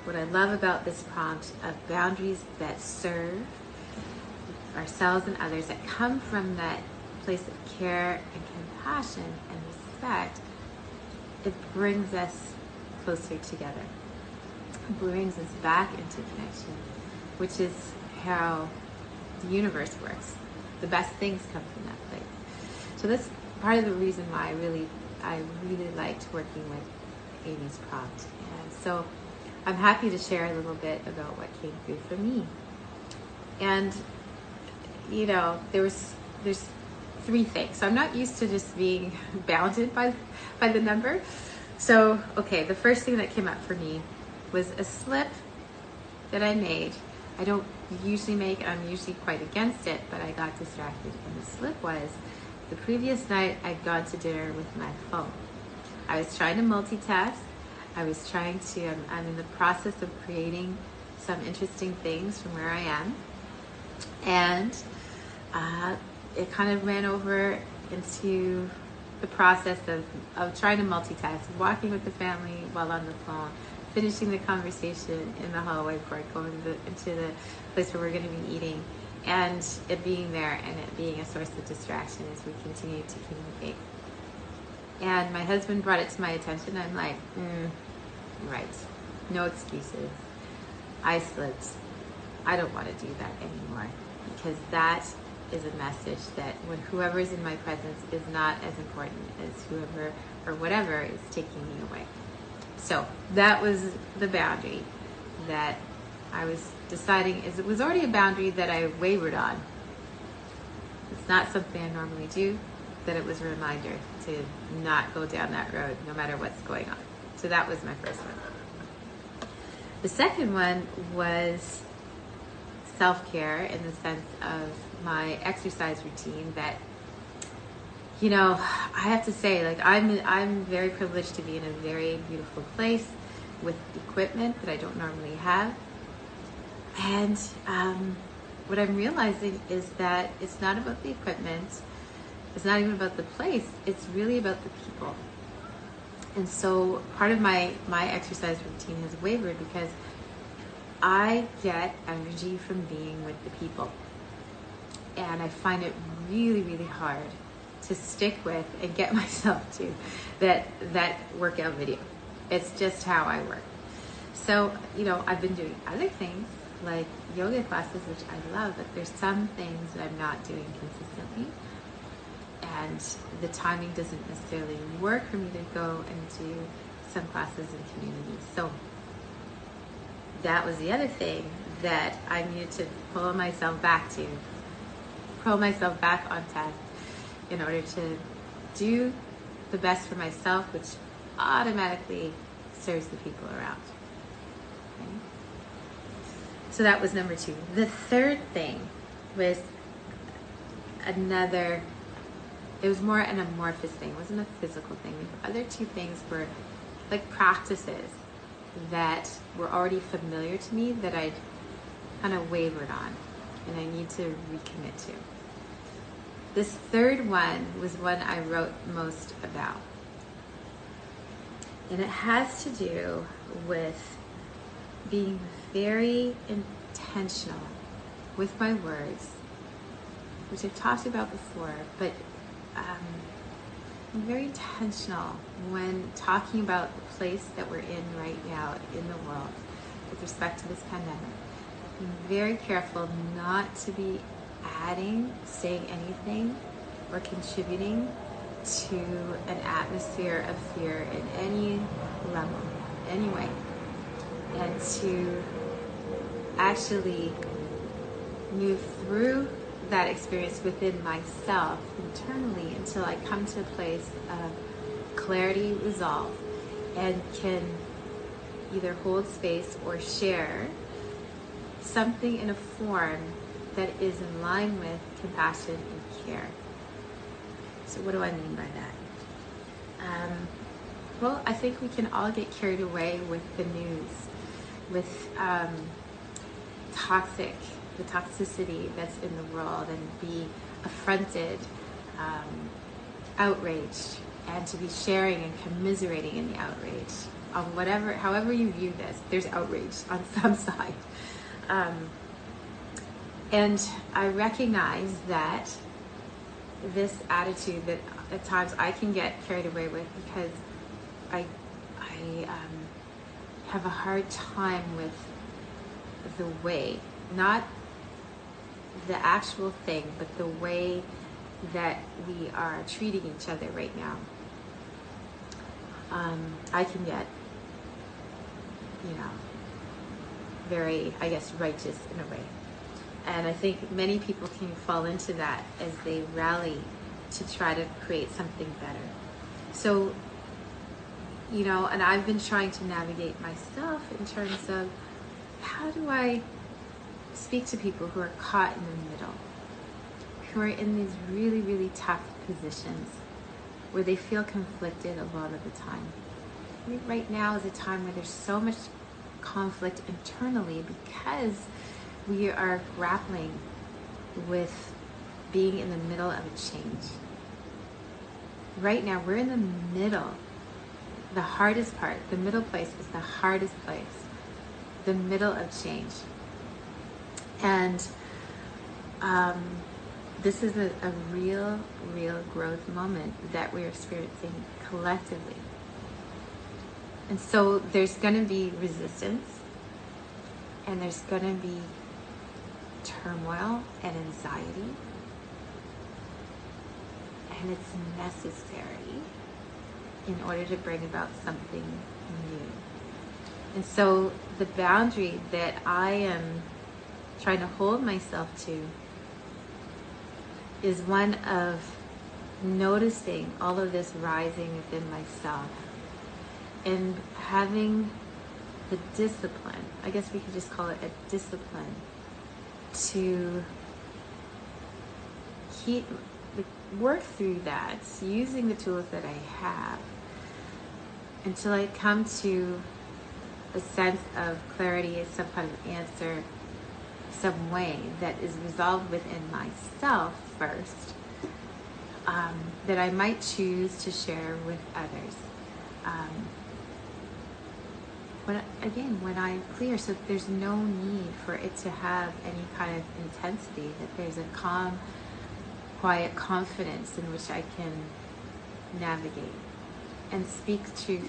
what I love about this prompt of boundaries that serve ourselves and others, that come from that place of care and compassion and respect, it brings us closer together. It brings us back into connection, which is how the universe works. The best things come from that place. So that's part of the reason why I really liked working with Amy's prompt. And so I'm happy to share a little bit about what came through for me. And there's 3 things. So I'm not used to just being bounded by the number. So, okay, the first thing that came up for me was a slip that I made. I don't usually make it. I'm usually quite against it, but I got distracted. And the slip was, the previous night I'd gone to dinner with my phone. I was trying to multitask. I'm in the process of creating some interesting things from where I am. And it kind of ran over into the process of trying to multitask, walking with the family while on the phone, finishing the conversation in the hallway before going into the place where we're going to be eating, and it being there and it being a source of distraction as we continue to communicate. And my husband brought it to my attention. I'm like, right, no excuses. I slipped. I don't want to do that anymore, because that is a message that when whoever is in my presence is not as important as whoever or whatever is taking me away. So that was the boundary that I was deciding. It was already a boundary that I wavered on. It's not something I normally do, that it was a reminder to not go down that road no matter what's going on. So that was my first one. The second one was self-care, in the sense of my exercise routine, that I have to say, like, I'm very privileged to be in a very beautiful place with equipment that I don't normally have. And what I'm realizing is that it's not about the equipment, it's not even about the place, it's really about the people. And so part of my exercise routine has wavered because I get energy from being with the people. And I find it really, really hard to stick with and get myself to that workout video. It's just how I work. So, I've been doing other things like yoga classes, which I love, but there's some things that I'm not doing consistently. And the timing doesn't necessarily work for me to go and do some classes in community. So that was the other thing that I needed to pull myself back on task in order to do the best for myself, which automatically serves the people around. Okay? So that was number 2. The third thing was it was more an amorphous thing. It wasn't a physical thing. The other 2 things were like practices that were already familiar to me that I'd kind of wavered on and I need to recommit to. This third one was one I wrote most about. And it has to do with being very intentional with my words, which I've talked about before, but I'm very intentional when talking about the place that we're in right now in the world with respect to this pandemic. I'm very careful not to be saying anything or contributing to an atmosphere of fear in any level, any way, and to actually move through that experience within myself internally until I come to a place of clarity, resolve, and can either hold space or share something in a form that is in line with compassion and care. So what do I mean by that? Well, I think we can all get carried away with the news, with the toxicity that's in the world, and be affronted, outraged, and to be sharing and commiserating in the outrage on whatever, however you view this, there's outrage on some side. And I recognize that this attitude that at times I can get carried away with because I have a hard time with the way, not the actual thing, but the way that we are treating each other right now. I can get, very, I guess, righteous in a way. And I think many people can fall into that as they rally to try to create something better. So, and I've been trying to navigate myself in terms of how do I speak to people who are caught in the middle, who are in these really, really tough positions where they feel conflicted a lot of the time. I think right now is a time where there's so much conflict internally because we are grappling with being in the middle of a change. Right now, we're in the middle. The hardest part, the middle place is the hardest place. The middle of change. And this is a real growth moment that we're experiencing collectively. And so there's going to be resistance, and there's going to be turmoil and anxiety, and it's necessary in order to bring about something new. And so the boundary that I am trying to hold myself to is one of noticing all of this rising within myself and having the discipline, I guess we could just call it a discipline, to work through that using the tools that I have until I come to a sense of clarity, some kind of answer, some way that is resolved within myself first, that I might choose to share with others. When I'm clear, so there's no need for it to have any kind of intensity, that there's a calm, quiet confidence in which I can navigate and speak truth.